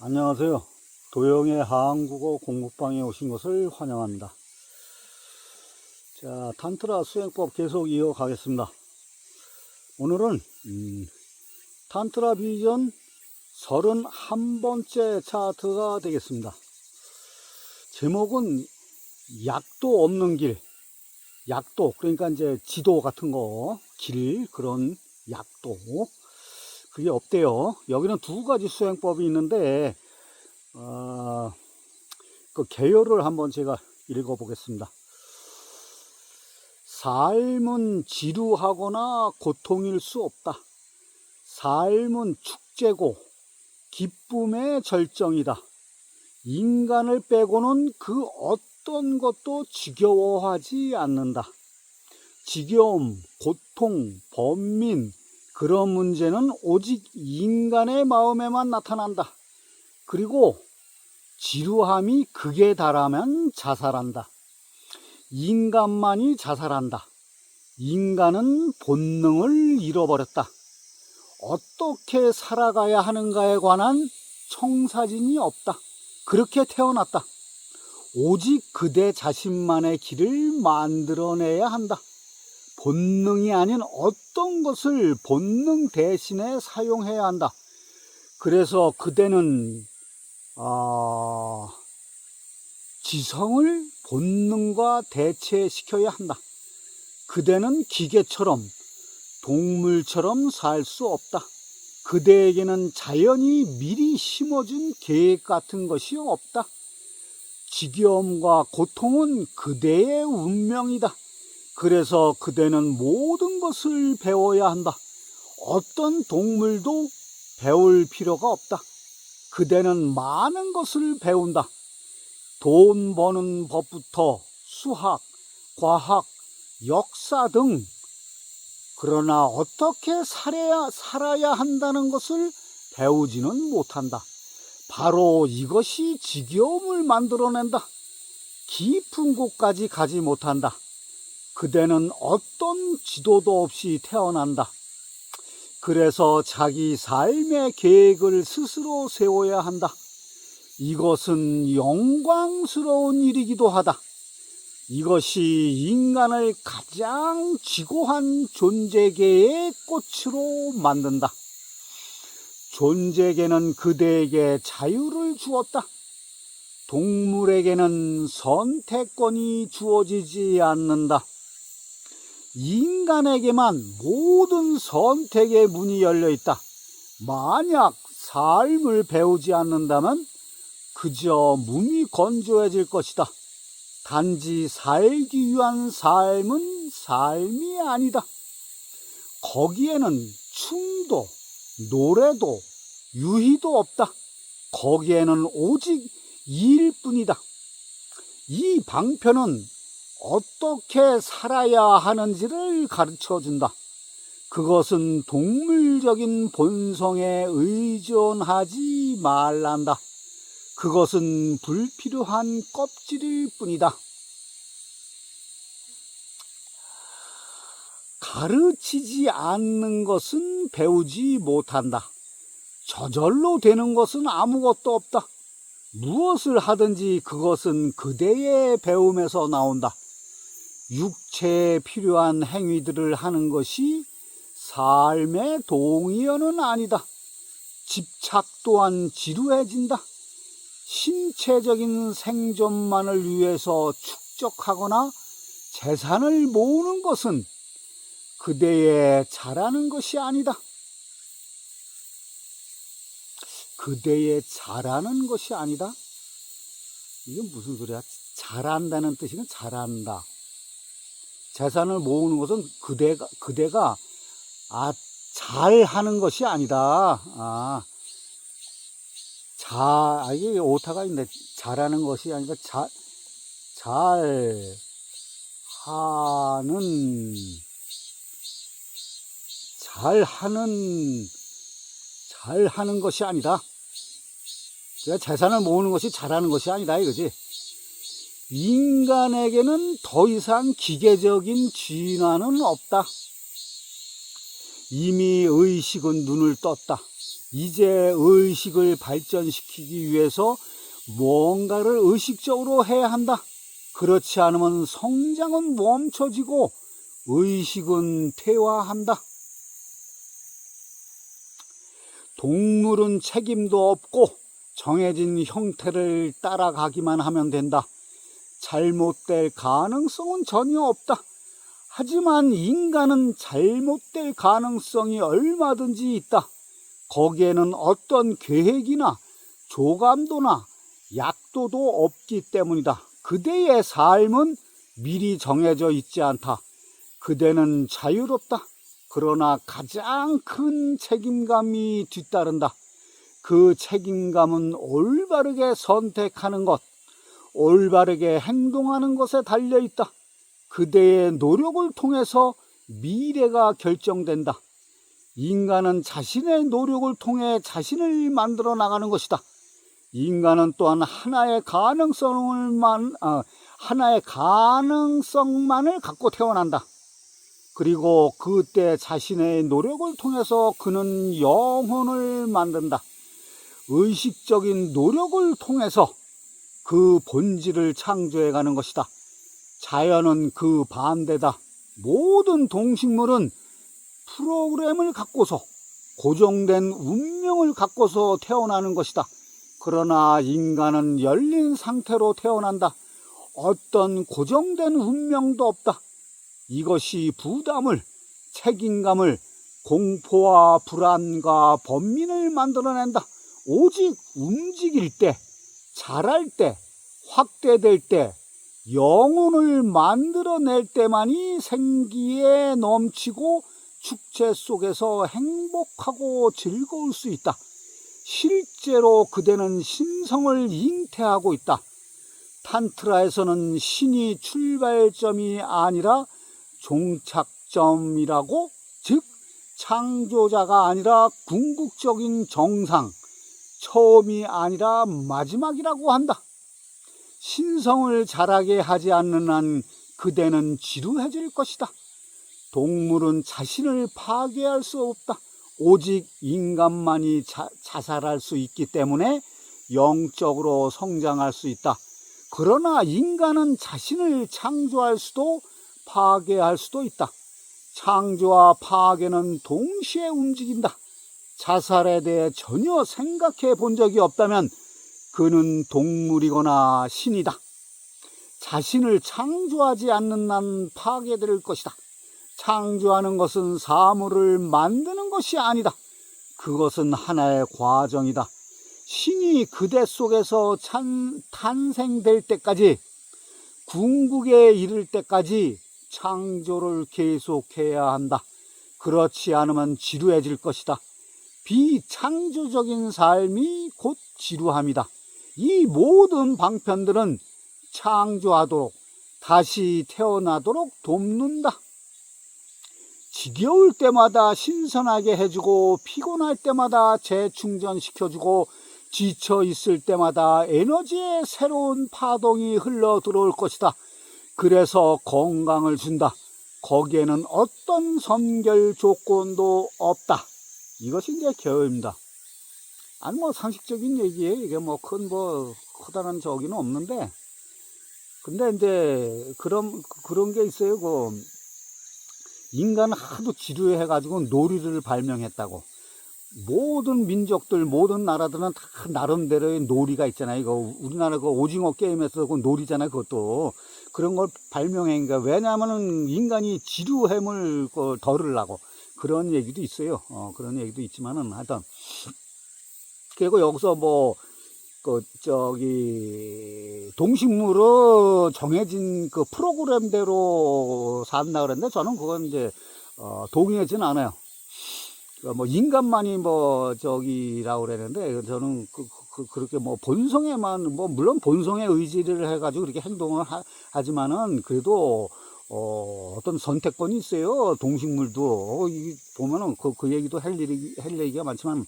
안녕하세요. 도영의 한국어 공부방에 오신 것을 환영합니다. 자, 탄트라 수행법 계속 이어가겠습니다. 오늘은 탄트라 비전 31번째 차트가 되겠습니다. 제목은 약도 없는 길, 약도 그러니까 이제 지도 같은 거, 길 그런 약도 그게 없대요. 여기는 두 가지 수행법이 있는데 그 개요를 한번 제가 읽어보겠습니다. 삶은 지루하거나 고통일 수 없다. 삶은 축제고 기쁨의 절정이다. 인간을 빼고는 그 어떤 것도 지겨워하지 않는다. 지겨움, 고통, 번민 그런 문제는 오직 인간의 마음에만 나타난다. 그리고 지루함이 극에 달하면 자살한다. 인간만이 자살한다. 인간은 본능을 잃어버렸다. 어떻게 살아가야 하는가에 관한 청사진이 없다. 그렇게 태어났다. 오직 그대 자신만의 길을 만들어내야 한다. 본능이 아닌 어떤 것을 본능 대신에 사용해야 한다. 그래서 그대는 지성을 본능과 대체시켜야 한다. 그대는 기계처럼 동물처럼 살 수 없다. 그대에게는 자연이 미리 심어준 계획 같은 것이 없다. 지겨움과 고통은 그대의 운명이다. 그래서 그대는 모든 것을 배워야 한다. 어떤 동물도 배울 필요가 없다. 그대는 많은 것을 배운다. 돈 버는 법부터 수학, 과학, 역사 등. 그러나 어떻게 살아야 한다는 것을 배우지는 못한다. 바로 이것이 지겨움을 만들어낸다. 깊은 곳까지 가지 못한다. 그대는 어떤 지도도 없이 태어난다. 그래서 자기 삶의 계획을 스스로 세워야 한다. 이것은 영광스러운 일이기도 하다. 이것이 인간을 가장 지고한 존재계의 꽃으로 만든다. 존재계는 그대에게 자유를 주었다. 동물에게는 선택권이 주어지지 않는다. 인간에게만 모든 선택의 문이 열려 있다. 만약 삶을 배우지 않는다면 그저 몸이 건조해질 것이다. 단지 살기 위한 삶은 삶이 아니다. 거기에는 춤도 노래도 유희도 없다. 거기에는 오직 일뿐이다. 이 방편은 어떻게 살아야 하는지를 가르쳐준다. 그것은 동물적인 본성에 의존하지 말란다. 그것은 불필요한 껍질일 뿐이다. 가르치지 않는 것은 배우지 못한다. 저절로 되는 것은 아무것도 없다. 무엇을 하든지 그것은 그대의 배움에서 나온다. 육체에 필요한 행위들을 하는 것이 삶의 동의어는 아니다. 집착 또한 지루해진다. 신체적인 생존만을 위해서 축적하거나 재산을 모으는 것은 그대의 잘하는 것이 아니다. 그대의 잘하는 것이 아니다? 이게 무슨 소리야? 잘한다는 뜻이는 잘한다. 재산을 모으는 것은 그대가 잘하는 것이 아니다. 이게 오타가 있네. 잘하는 것이 아니라 잘하는 것이 아니다. 그러니까 재산을 모으는 것이 잘하는 것이 아니다 이거지. 인간에게는 더 이상 기계적인 진화는 없다. 이미 의식은 눈을 떴다. 이제 의식을 발전시키기 위해서 뭔가를 의식적으로 해야 한다. 그렇지 않으면 성장은 멈춰지고 의식은 퇴화한다. 동물은 책임도 없고 정해진 형태를 따라가기만 하면 된다. 잘못될 가능성은 전혀 없다. 하지만 인간은 잘못될 가능성이 얼마든지 있다. 거기에는 어떤 계획이나 조감도나 약도도 없기 때문이다. 그대의 삶은 미리 정해져 있지 않다. 그대는 자유롭다. 그러나 가장 큰 책임감이 뒤따른다. 그 책임감은 올바르게 선택하는 것, 올바르게 행동하는 것에 달려있다. 그대의 노력을 통해서 미래가 결정된다. 인간은 자신의 노력을 통해 자신을 만들어 나가는 것이다. 인간은 또한 하나의 가능성만을 갖고 태어난다. 그리고 그때 자신의 노력을 통해서 그는 영혼을 만든다. 의식적인 노력을 통해서 그 본질을 창조해 가는 것이다. 자연은 그 반대다. 모든 동식물은 프로그램을 갖고서 고정된 운명을 갖고서 태어나는 것이다. 그러나 인간은 열린 상태로 태어난다. 어떤 고정된 운명도 없다. 이것이 부담을, 책임감을, 공포와 불안과 번민을 만들어낸다. 오직 움직일 때, 자랄 때, 확대될 때, 영혼을 만들어낼 때만이 생기에 넘치고 축제 속에서 행복하고 즐거울 수 있다. 실제로 그대는 신성을 잉태하고 있다. 탄트라에서는 신이 출발점이 아니라 종착점이라고, 즉 창조자가 아니라 궁극적인 정상, 처음이 아니라 마지막이라고 한다. 신성을 자라게 하지 않는 한 그대는 지루해질 것이다. 동물은 자신을 파괴할 수 없다. 오직 인간만이 자살할 수 있기 때문에 영적으로 성장할 수 있다. 그러나 인간은 자신을 창조할 수도 파괴할 수도 있다. 창조와 파괴는 동시에 움직인다. 자살에 대해 전혀 생각해 본 적이 없다면 그는 동물이거나 신이다. 자신을 창조하지 않는 한 파괴될 것이다. 창조하는 것은 사물을 만드는 것이 아니다. 그것은 하나의 과정이다. 신이 그대 속에서 탄생될 때까지, 궁극에 이를 때까지 창조를 계속해야 한다. 그렇지 않으면 지루해질 것이다. 비창조적인 삶이 곧 지루함이다. 이 모든 방편들은 창조하도록, 다시 태어나도록 돕는다. 지겨울 때마다 신선하게 해주고, 피곤할 때마다 재충전시켜주고, 지쳐 있을 때마다 에너지의 새로운 파동이 흘러 들어올 것이다. 그래서 건강을 준다. 거기에는 어떤 선결 조건도 없다. 이것이 이제 개요입니다. 아니 뭐 상식적인 얘기예요. 이게 뭐 커다란 저기는 없는데, 근데 이제 그런 게 있어요. 인간은 하도 지루해 가지고 놀이를 발명했다고. 모든 민족들, 모든 나라들은 다 나름대로의 놀이가 있잖아요. 이거 우리나라 오징어 게임에서 그 놀이잖아요. 그것도 그런 걸 발명한 거야. 왜냐하면은 인간이 지루함을 덜으려고. 그런 얘기도 있어요. 그런 얘기도 있지만은 하여튼, 그리고 여기서 동식물은 정해진 그 프로그램대로 산다 그랬는데, 저는 그건 이제 동의하지는 않아요. 인간만이 라고 그랬는데, 저는 그렇게 본성에만, 물론 본성의 의지를 해가지고 그렇게 행동을 하지만은, 그래도 어떤 선택권이 있어요. 동식물도. 보면은 그 얘기도 할 얘기가 많지만,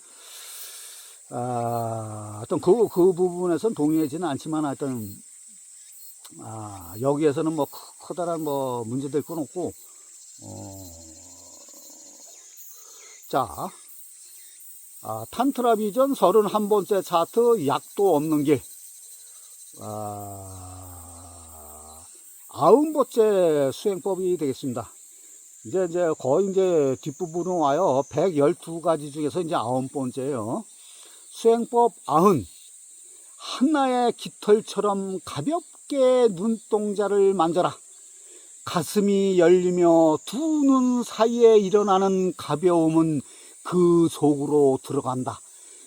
어떤 그 부분에서는 동의하지는 않지만, 하여튼, 여기에서는 커다란 문제될 건 없고, 자, 탄트라 비전 31번째 차트 약도 없는 길. 90번째 수행법이 되겠습니다. 이제 거의 뒷부분으로 와요. 112가지 중에서 이제 90번째예요. 수행법 90. 하나의 깃털처럼 가볍게 눈동자를 만져라. 가슴이 열리며 두 눈 사이에 일어나는 가벼움은 그 속으로 들어간다.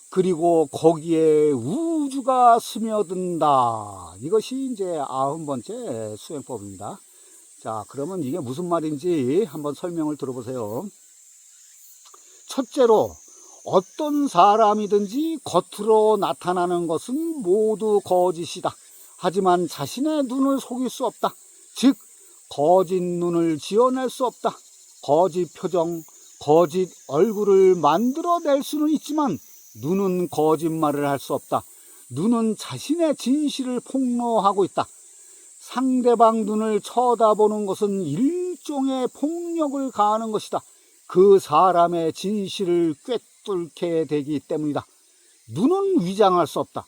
그리고 거기에 우주가 스며든다. 이것이 이제 90번째 수행법입니다. 자, 그러면 이게 무슨 말인지 한번 설명을 들어보세요. 첫째로, 어떤 사람이든지 겉으로 나타나는 것은 모두 거짓이다. 하지만 자신의 눈을 속일 수 없다. 즉, 거짓 눈을 지어낼 수 없다. 거짓 표정, 거짓 얼굴을 만들어낼 수는 있지만 눈은 거짓말을 할 수 없다. 눈은 자신의 진실을 폭로하고 있다. 상대방 눈을 쳐다보는 것은 일종의 폭력을 가하는 것이다. 그 사람의 진실을 꿰뚫게 되기 때문이다. 눈은 위장할 수 없다.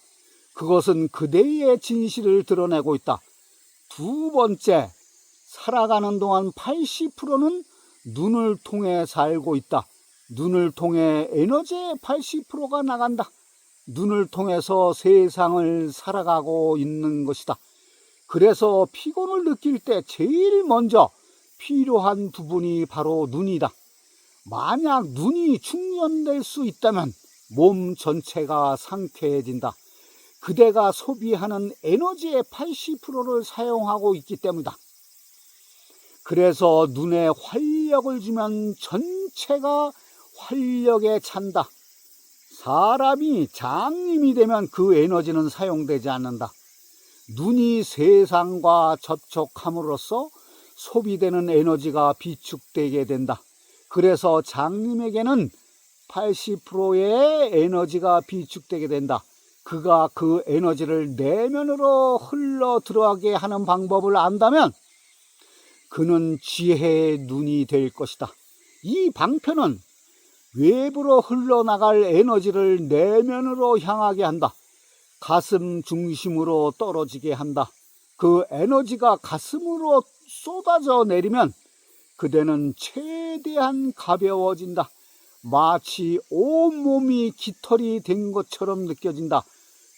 그것은 그대의 진실을 드러내고 있다. 두 번째, 살아가는 동안 80%는 눈을 통해 살고 있다. 눈을 통해 에너지의 80%가 나간다. 눈을 통해서 세상을 살아가고 있는 것이다. 그래서 피곤을 느낄 때 제일 먼저 필요한 부분이 바로 눈이다. 만약 눈이 충전될 수 있다면 몸 전체가 상쾌해진다. 그대가 소비하는 에너지의 80%를 사용하고 있기 때문이다. 그래서 눈에 활력을 주면 전체가 활력에 찬다. 사람이 장님이 되면 그 에너지는 사용되지 않는다. 눈이 세상과 접촉함으로써 소비되는 에너지가 비축되게 된다. 그래서 장님에게는 80%의 에너지가 비축되게 된다. 그가 그 에너지를 내면으로 흘러 들어가게 하는 방법을 안다면 그는 지혜의 눈이 될 것이다. 이 방편은 외부로 흘러나갈 에너지를 내면으로 향하게 한다. 가슴 중심으로 떨어지게 한다. 그 에너지가 가슴으로 쏟아져 내리면 그대는 최대한 가벼워진다. 마치 온몸이 깃털이 된 것처럼 느껴진다.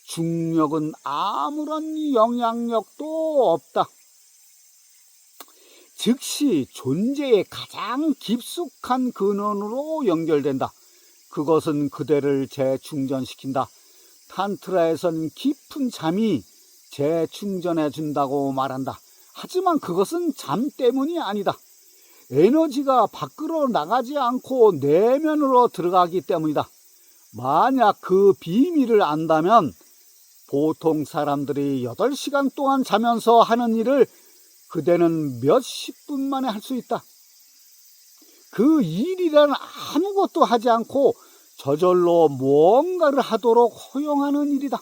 중력은 아무런 영향력도 없다. 즉시 존재의 가장 깊숙한 근원으로 연결된다. 그것은 그대를 재충전시킨다. 탄트라에선 깊은 잠이 재충전해 준다고 말한다. 하지만 그것은 잠 때문이 아니다. 에너지가 밖으로 나가지 않고 내면으로 들어가기 때문이다. 만약 그 비밀을 안다면 보통 사람들이 8시간 동안 자면서 하는 일을 그대는 몇십 분 만에 할 수 있다. 그 일이란 아무것도 하지 않고 저절로 무언가를 하도록 허용하는 일이다.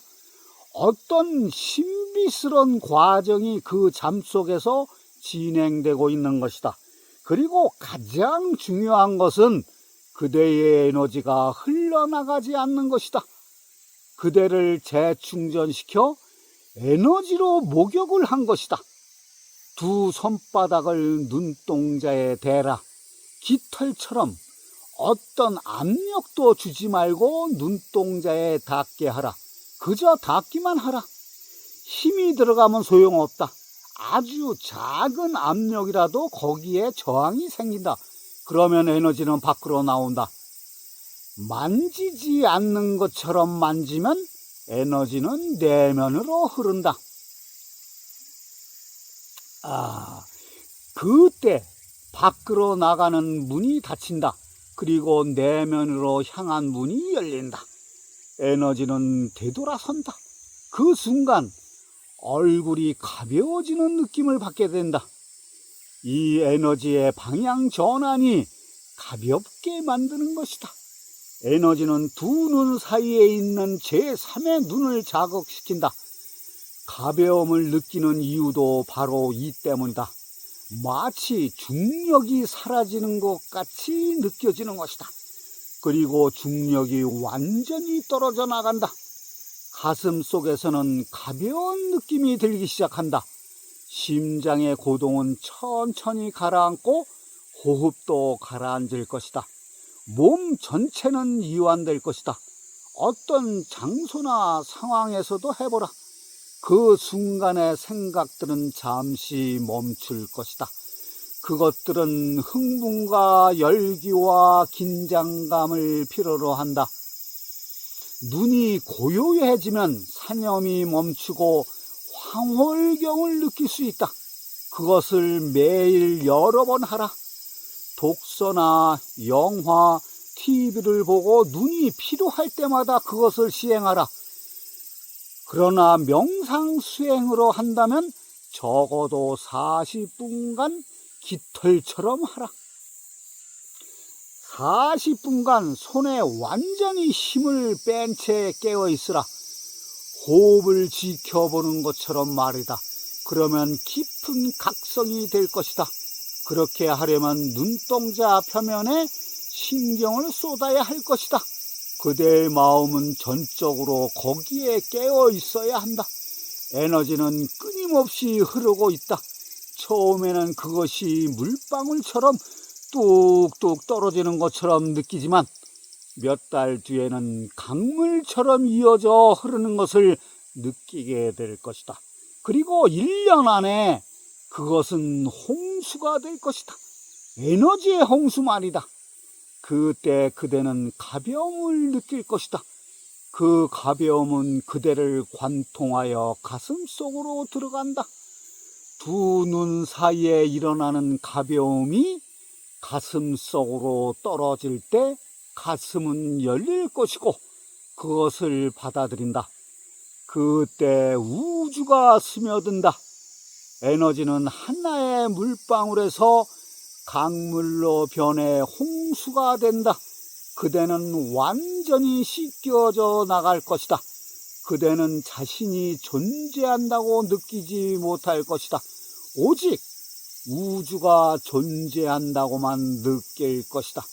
어떤 신비스러운 과정이 그 잠 속에서 진행되고 있는 것이다. 그리고 가장 중요한 것은 그대의 에너지가 흘러나가지 않는 것이다. 그대를 재충전시켜 에너지로 목욕을 한 것이다. 두 손바닥을 눈동자에 대라. 깃털처럼 어떤 압력도 주지 말고 눈동자에 닿게 하라. 그저 닿기만 하라. 힘이 들어가면 소용없다. 아주 작은 압력이라도 거기에 저항이 생긴다. 그러면 에너지는 밖으로 나온다. 만지지 않는 것처럼 만지면 에너지는 내면으로 흐른다. 그때 밖으로 나가는 문이 닫힌다. 그리고 내면으로 향한 문이 열린다. 에너지는 되돌아선다. 그 순간 얼굴이 가벼워지는 느낌을 받게 된다. 이 에너지의 방향 전환이 가볍게 만드는 것이다. 에너지는 두 눈 사이에 있는 제3의 눈을 자극시킨다. 가벼움을 느끼는 이유도 바로 이 때문이다. 마치 중력이 사라지는 것 같이 느껴지는 것이다. 그리고 중력이 완전히 떨어져 나간다. 가슴 속에서는 가벼운 느낌이 들기 시작한다. 심장의 고동은 천천히 가라앉고 호흡도 가라앉을 것이다. 몸 전체는 이완될 것이다. 어떤 장소나 상황에서도 해보라. 그 순간의 생각들은 잠시 멈출 것이다. 그것들은 흥분과 열기와 긴장감을 필요로 한다. 눈이 고요해지면 사념이 멈추고 황홀경을 느낄 수 있다. 그것을 매일 여러 번 하라. 독서나 영화, TV를 보고 눈이 피로할 때마다 그것을 시행하라. 그러나 명상 수행으로 한다면 적어도 40분간 깃털처럼 하라. 40분간 손에 완전히 힘을 뺀 채 깨어 있으라. 호흡을 지켜보는 것처럼 말이다. 그러면 깊은 각성이 될 것이다. 그렇게 하려면 눈동자 표면에 신경을 쏟아야 할 것이다. 그대의 마음은 전적으로 거기에 깨어 있어야 한다. 에너지는 끊임없이 흐르고 있다. 처음에는 그것이 물방울처럼 뚝뚝 떨어지는 것처럼 느끼지만 몇 달 뒤에는 강물처럼 이어져 흐르는 것을 느끼게 될 것이다. 그리고 1년 안에 그것은 홍수가 될 것이다. 에너지의 홍수 말이다. 그때 그대는 가벼움을 느낄 것이다. 그 가벼움은 그대를 관통하여 가슴속으로 들어간다. 두 눈 사이에 일어나는 가벼움이 가슴속으로 떨어질 때 가슴은 열릴 것이고 그것을 받아들인다. 그때 우주가 스며든다. 에너지는 하나의 물방울에서 강물로 변해 홍수가 된다. 그대는 완전히 씻겨져 나갈 것이다. 그대는 자신이 존재한다고 느끼지 못할 것이다. 오직 우주가 존재한다고만 느낄 것이다.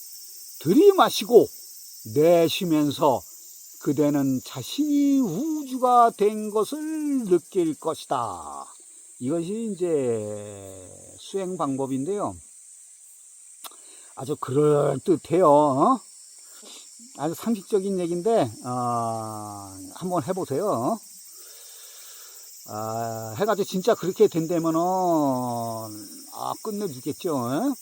들이마시고 내쉬면서 그대는 자신이 우주가 된 것을 느낄 것이다. 이것이 이제 수행 방법인데요. 아주 그럴듯해요. 아주 상식적인 얘기인데 한번 해보세요. 해가지고 진짜 그렇게 된다면은 끝내주겠죠.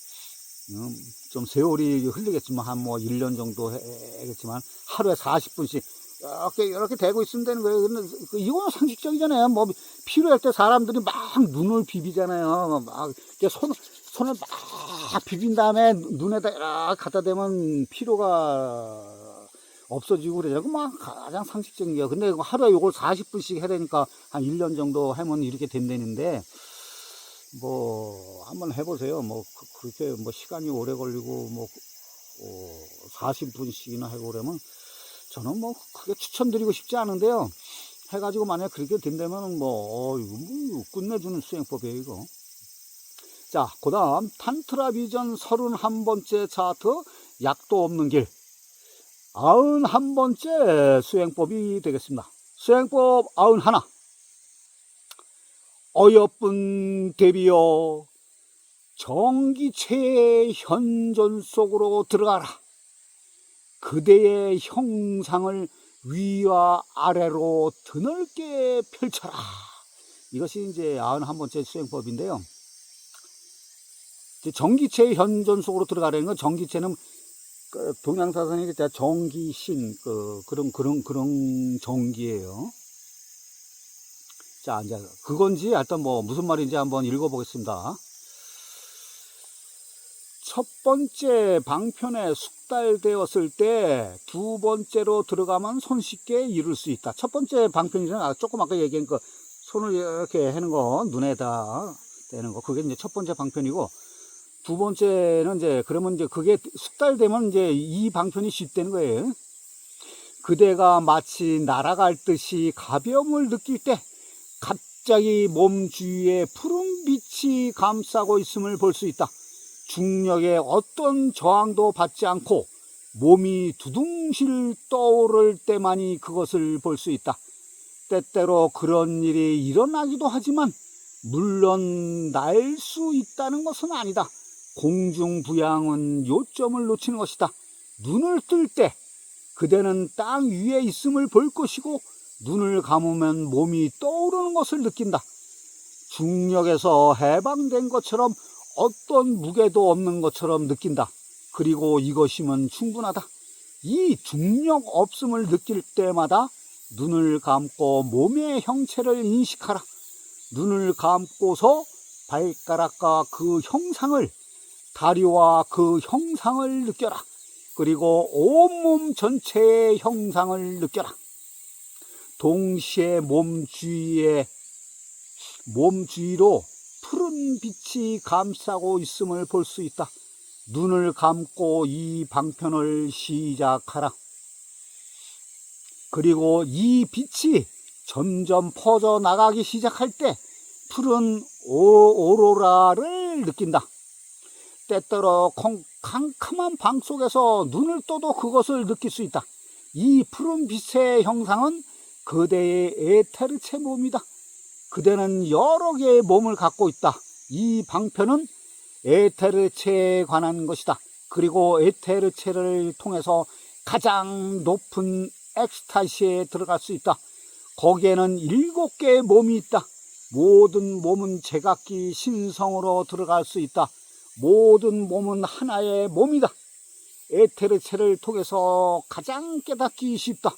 좀 세월이 흐르겠지만 한 1년 정도 해겠지만 하루에 40분씩 이렇게 되고 있으면 되는 거예요. 근데 이거는 상식적이잖아요. 필요할 때 사람들이 막 눈을 비비잖아요. 막 손을 막 비빈 다음에 눈에다 이렇게 갖다 대면 피로가 없어지고 그래요. 막 가장 상식적인 게요. 근데 하루에 이걸 40분씩 해야 되니까 한 1년 정도 하면 이렇게 된다는데 한번 해보세요. 그렇게 시간이 오래 걸리고 40분씩이나 하고 그러면 저는 크게 추천드리고 싶지 않은데요. 해가지고 만약 그렇게 된다면 이거 끝내주는 수행법이에요, 이거. 자, 그 다음 탄트라 비전 31번째 차트, 약도 없는 길 91번째 수행법이 되겠습니다. 수행법 91. 어여쁜 대비여, 정기체의 현존 속으로 들어가라. 그대의 형상을 위와 아래로 드넓게 펼쳐라. 이것이 이제 91번째 수행법인데요. 정기체의 현존 속으로 들어가라는 건, 정기체는 동양사상에 정기신 그런 정기예요. 자, 이제 그건지 하여튼 무슨 말인지 한번 읽어보겠습니다. 첫 번째 방편에 숙달되었을 때 두 번째로 들어가면 손쉽게 이룰 수 있다. 첫 번째 방편이잖아요. 조금 아까 얘기한 손을 이렇게 하는 거, 눈에다 대는 거, 그게 이제 첫 번째 방편이고, 두 번째는 그러면 그게 숙달되면 이 방편이 쉽다는 거예요. 그대가 마치 날아갈 듯이 가벼움을 느낄 때 갑자기 몸 주위에 푸른 빛이 감싸고 있음을 볼 수 있다. 중력에 어떤 저항도 받지 않고 몸이 두둥실 떠오를 때만이 그것을 볼 수 있다. 때때로 그런 일이 일어나기도 하지만 물론 날 수 있다는 것은 아니다. 공중부양은 요점을 놓치는 것이다. 눈을 뜰 때 그대는 땅 위에 있음을 볼 것이고 눈을 감으면 몸이 떠오르는 것을 느낀다. 중력에서 해방된 것처럼 어떤 무게도 없는 것처럼 느낀다. 그리고 이것이면 충분하다. 이 중력 없음을 느낄 때마다 눈을 감고 몸의 형체를 인식하라. 눈을 감고서 발가락과 그 형상을, 다리와 그 형상을 느껴라. 그리고 온몸 전체의 형상을 느껴라. 동시에 몸 주위로 푸른 빛이 감싸고 있음을 볼 수 있다. 눈을 감고 이 방편을 시작하라. 그리고 이 빛이 점점 퍼져나가기 시작할 때 푸른 오로라를 느낀다. 때때로 캄캄한 방 속에서 눈을 떠도 그것을 느낄 수 있다. 이 푸른 빛의 형상은 그대의 에테르체 몸이다. 그대는 여러 개의 몸을 갖고 있다. 이 방편은 에테르체에 관한 것이다. 그리고 에테르체를 통해서 가장 높은 엑스타시에 들어갈 수 있다. 거기에는 7개의 몸이 있다. 모든 몸은 제각기 신성으로 들어갈 수 있다. 모든 몸은 하나의 몸이다. 에테르체를 통해서 가장 깨닫기 쉽다.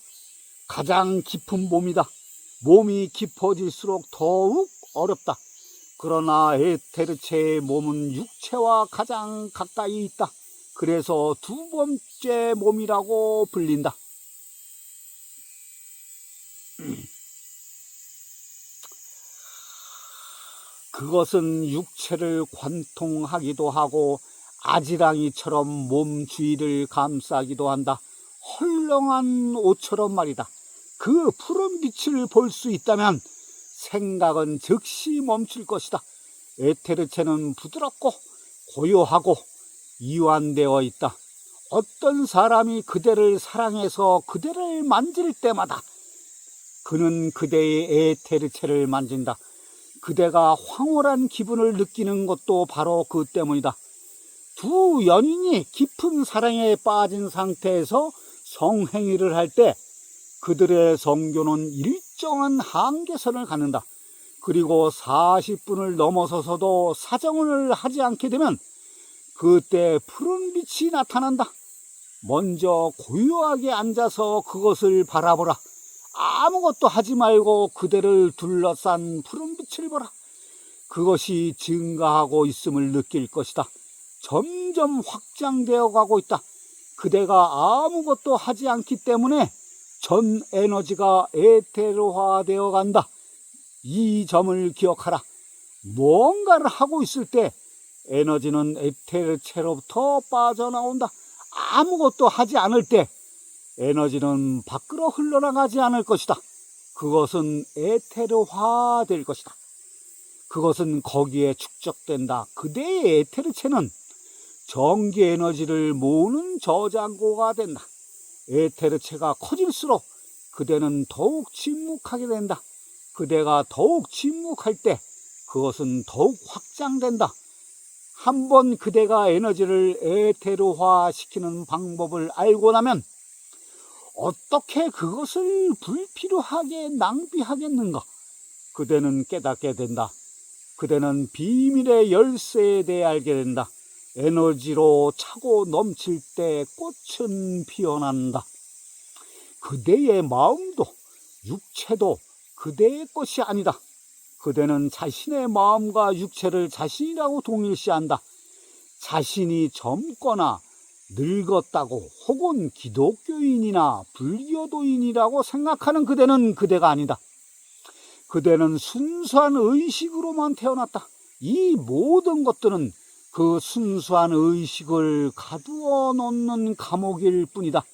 가장 깊은 몸이다. 몸이 깊어질수록 더욱 어렵다. 그러나 에테르체의 몸은 육체와 가장 가까이 있다. 그래서 두 번째 몸이라고 불린다. 그것은 육체를 관통하기도 하고 아지랑이처럼 몸 주위를 감싸기도 한다. 헐렁한 옷처럼 말이다. 그 푸른 빛을 볼 수 있다면 생각은 즉시 멈출 것이다. 에테르체는 부드럽고 고요하고 이완되어 있다. 어떤 사람이 그대를 사랑해서 그대를 만질 때마다 그는 그대의 에테르체를 만진다. 그대가 황홀한 기분을 느끼는 것도 바로 그 때문이다. 두 연인이 깊은 사랑에 빠진 상태에서 성행위를 할 때 그들의 성교는 일정한 한계선을 갖는다. 그리고 40분을 넘어서서도 사정을 하지 않게 되면 그때 푸른 빛이 나타난다. 먼저 고요하게 앉아서 그것을 바라보라. 아무것도 하지 말고 그대를 둘러싼 푸른 빛을 보라. 그것이 증가하고 있음을 느낄 것이다. 점점 확장되어 가고 있다. 그대가 아무것도 하지 않기 때문에 전 에너지가 에테르화되어 간다. 이 점을 기억하라. 뭔가를 하고 있을 때 에너지는 에테르체로부터 빠져나온다. 아무것도 하지 않을 때 에너지는 밖으로 흘러나가지 않을 것이다. 그것은 에테르화될 것이다. 그것은 거기에 축적된다. 그대의 에테르체는 전기 에너지를 모으는 저장고가 된다. 에테르체가 커질수록 그대는 더욱 침묵하게 된다. 그대가 더욱 침묵할 때 그것은 더욱 확장된다. 한번 그대가 에너지를 에테르화 시키는 방법을 알고 나면 어떻게 그것을 불필요하게 낭비하겠는가? 그대는 깨닫게 된다. 그대는 비밀의 열쇠에 대해 알게 된다. 에너지로 차고 넘칠 때 꽃은 피어난다. 그대의 마음도 육체도 그대의 것이 아니다. 그대는 자신의 마음과 육체를 자신이라고 동일시한다. 자신이 젊거나 늙었다고 혹은 기독교인이나 불교도인이라고 생각하는 그대는 그대가 아니다. 그대는 순수한 의식으로만 태어났다. 이 모든 것들은 그 순수한 의식을 가두어 놓는 감옥일 뿐이다.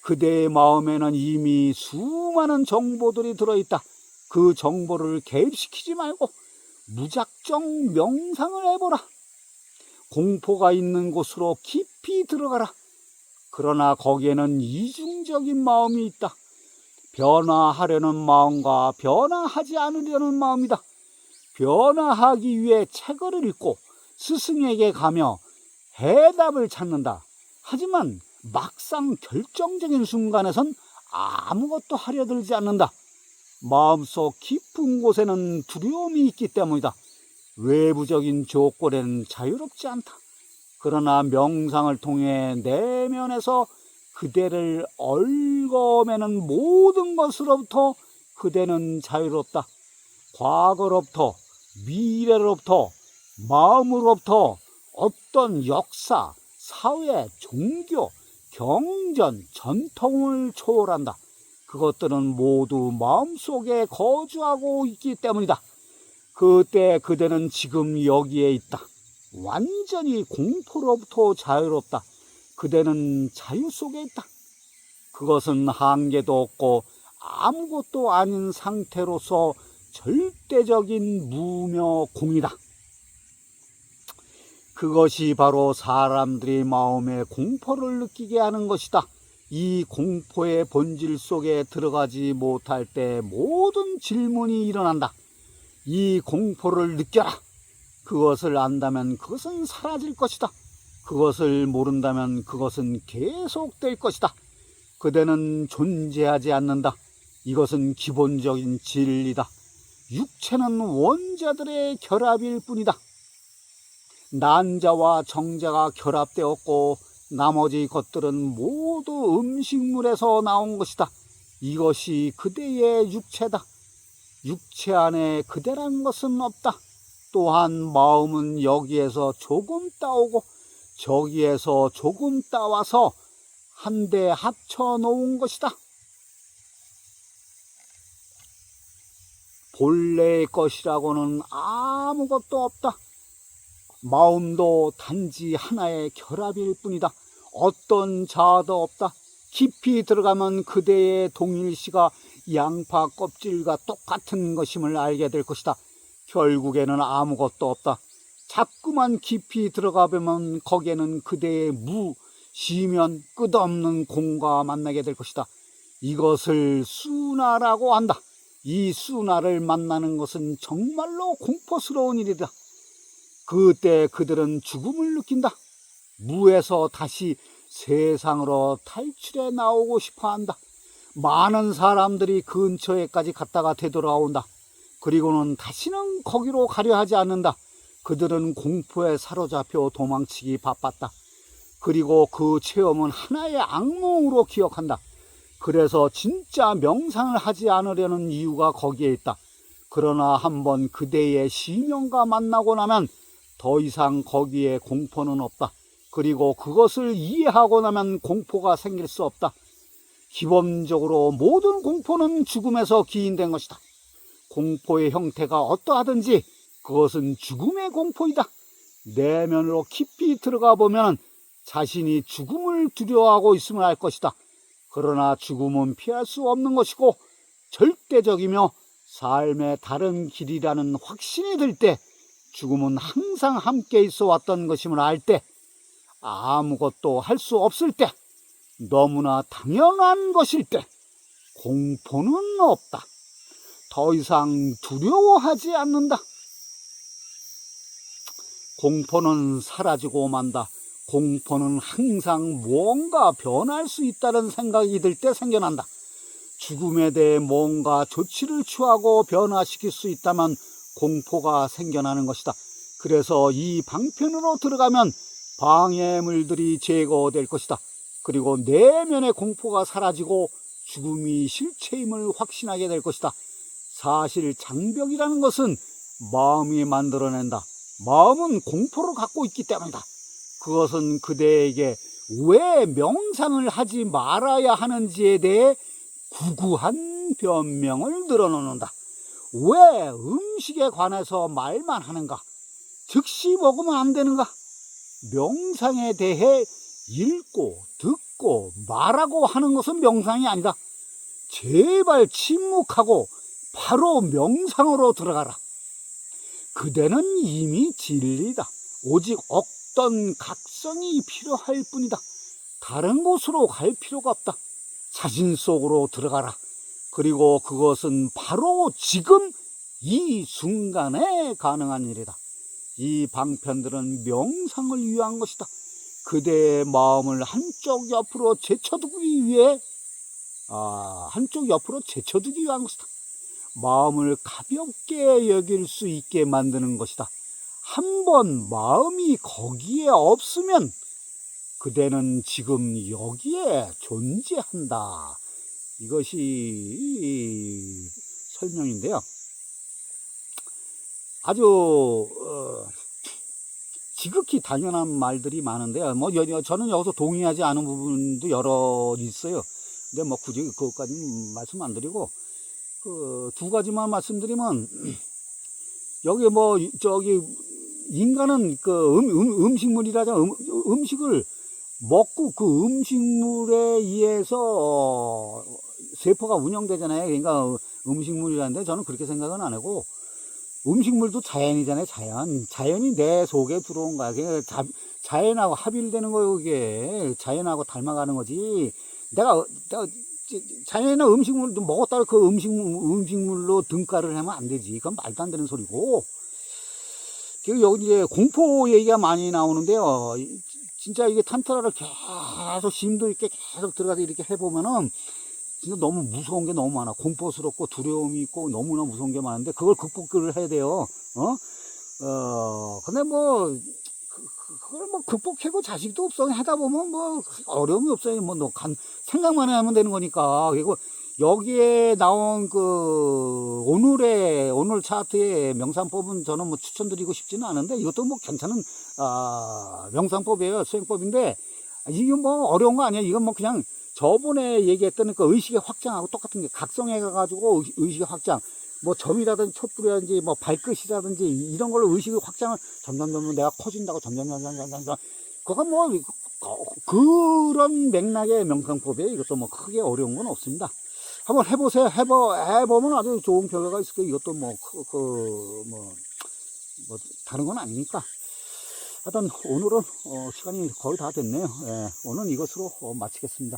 그대의 마음에는 이미 수많은 정보들이 들어있다. 그 정보를 개입시키지 말고 무작정 명상을 해보라. 공포가 있는 곳으로 깊이 들어가라. 그러나 거기에는 이중적인 마음이 있다. 변화하려는 마음과 변화하지 않으려는 마음이다. 변화하기 위해 책을 읽고 스승에게 가며 해답을 찾는다. 하지만 막상 결정적인 순간에선 아무것도 하려 들지 않는다. 마음속 깊은 곳에는 두려움이 있기 때문이다. 외부적인 조건에는 자유롭지 않다. 그러나 명상을 통해 내면에서 그대를 얽어매는 모든 것으로부터 그대는 자유롭다. 과거로부터, 미래로부터, 마음으로부터 어떤 역사, 사회, 종교, 경전, 전통을 초월한다. 그것들은 모두 마음속에 거주하고 있기 때문이다. 그때 그대는 지금 여기에 있다. 완전히 공포로부터 자유롭다. 그대는 자유 속에 있다. 그것은 한계도 없고 아무것도 아닌 상태로서 절대적인 무명공이다. 그것이 바로 사람들이 마음에 공포를 느끼게 하는 것이다. 이 공포의 본질 속에 들어가지 못할 때 모든 질문이 일어난다. 이 공포를 느껴라. 그것을 안다면 그것은 사라질 것이다. 그것을 모른다면 그것은 계속될 것이다. 그대는 존재하지 않는다. 이것은 기본적인 진리다. 육체는 원자들의 결합일 뿐이다. 난자와 정자가 결합되었고 나머지 것들은 모두 음식물에서 나온 것이다. 이것이 그대의 육체다. 육체 안에 그대란 것은 없다. 또한 마음은 여기에서 조금 따오고 저기에서 조금 따와서 한데 합쳐 놓은 것이다. 본래의 것이라고는 아무것도 없다. 마음도 단지 하나의 결합일 뿐이다. 어떤 자아도 없다. 깊이 들어가면 그대의 동일시가 양파 껍질과 똑같은 것임을 알게 될 것이다. 결국에는 아무것도 없다. 자꾸만 깊이 들어가 보면 거기에는 그대의 시면 끝없는 공과 만나게 될 것이다. 이것을 수나라고 한다. 이 수나를 만나는 것은 정말로 공포스러운 일이다. 그때 그들은 죽음을 느낀다. 무에서 다시 세상으로 탈출해 나오고 싶어 한다. 많은 사람들이 근처에까지 갔다가 되돌아온다. 그리고는 다시는 거기로 가려 하지 않는다. 그들은 공포에 사로잡혀 도망치기 바빴다. 그리고 그 체험은 하나의 악몽으로 기억한다. 그래서 진짜 명상을 하지 않으려는 이유가 거기에 있다. 그러나 한번 그대의 시명과 만나고 나면 더 이상 거기에 공포는 없다. 그리고 그것을 이해하고 나면 공포가 생길 수 없다. 기본적으로 모든 공포는 죽음에서 기인된 것이다. 공포의 형태가 어떠하든지 그것은 죽음의 공포이다. 내면으로 깊이 들어가 보면 자신이 죽음을 두려워하고 있음을 알 것이다. 그러나 죽음은 피할 수 없는 것이고 절대적이며 삶의 다른 길이라는 확신이 들 때, 죽음은 항상 함께 있어 왔던 것임을 알 때, 아무것도 할 수 없을 때, 너무나 당연한 것일 때 공포는 없다. 더 이상 두려워하지 않는다. 공포는 사라지고 만다. 공포는 항상 무언가 변할 수 있다는 생각이 들 때 생겨난다. 죽음에 대해 뭔가 조치를 취하고 변화시킬 수 있다면 공포가 생겨나는 것이다. 그래서 이 방편으로 들어가면 방해물들이 제거될 것이다. 그리고 내면의 공포가 사라지고 죽음이 실체임을 확신하게 될 것이다. 사실 장벽이라는 것은 마음이 만들어낸다. 마음은 공포를 갖고 있기 때문이다. 그것은 그대에게 왜 명상을 하지 말아야 하는지에 대해 구구한 변명을 늘어놓는다. 왜 음식에 관해서 말만 하는가? 즉시 먹으면 안 되는가? 명상에 대해 읽고 듣고 말하고 하는 것은 명상이 아니다. 제발 침묵하고 바로 명상으로 들어가라. 그대는 이미 진리다. 오직 어떤 각성이 필요할 뿐이다. 다른 곳으로 갈 필요가 없다. 자신 속으로 들어가라. 그리고 그것은 바로 지금 이 순간에 가능한 일이다. 이 방편들은 명상을 위한 것이다. 그대의 마음을 한쪽 옆으로 제쳐두기 위해 한쪽 옆으로 제쳐두기 위한 것이다. 마음을 가볍게 여길 수 있게 만드는 것이다. 한번 마음이 거기에 없으면 그대는 지금 여기에 존재한다. 이것이 설명인데요. 아주 지극히 당연한 말들이 많은데요. 뭐 저는 여기서 동의하지 않은 부분도 여러 있어요. 근데 뭐 굳이 그것까지 말씀 안 드리고 그 두 가지만 말씀드리면 여기 뭐 저기 인간은 그 음식물이라자 음식을 먹고 그 음식물에 의해서 세포가 운영되잖아요. 그러니까 음식물이라는데 저는 그렇게 생각은 안 하고 음식물도 자연이잖아요. 자연이 내 속에 들어온 거야. 자연하고 합일되는 거예요. 그게 자연하고 닮아가는 거지. 내가 자연이나 음식물도 먹었다가 그 음식물로 등가를 하면 안 되지. 그건 말도 안 되는 소리고. 그리고 여기 이제 공포 얘기가 많이 나오는데요. 진짜 이게 탄트라를 계속 심도 있게 계속 들어가서 이렇게 해보면은 진짜 너무 무서운 게 너무 많아. 공포스럽고 두려움이 있고 너무나 무서운 게 많은데 그걸 극복을 해야 돼요. 근데 뭐 그걸 뭐 극복하고 자식도 없어. 하다 보면 뭐 어려움이 없어요. 뭐 너 생각만 하면 되는 거니까. 그리고 여기에 나온 그 오늘 차트의 명상법은 저는 뭐 추천드리고 싶지는 않은데 이것도 뭐 괜찮은 명상법이에요. 수행법인데 이게 뭐 어려운 거 아니야. 이건 뭐 그냥 저번에 얘기했던 그 의식의 확장하고 똑같은 게 각성해 가지고 의식의 확장, 뭐 점이라든지 촛불이라든지 뭐 발끝이라든지 이런 걸로 의식의 확장을 점점 내가 커진다고 점점 그건 뭐 그런 맥락의 명상법이에요. 이것도 뭐 크게 어려운 건 없습니다. 한번 해보세요. 해보면 아주 좋은 결과가 있을 거예요. 이것도 뭐 다른 건 아니니까. 하여튼 오늘은 시간이 거의 다 됐네요. 예, 오늘은 이것으로 마치겠습니다.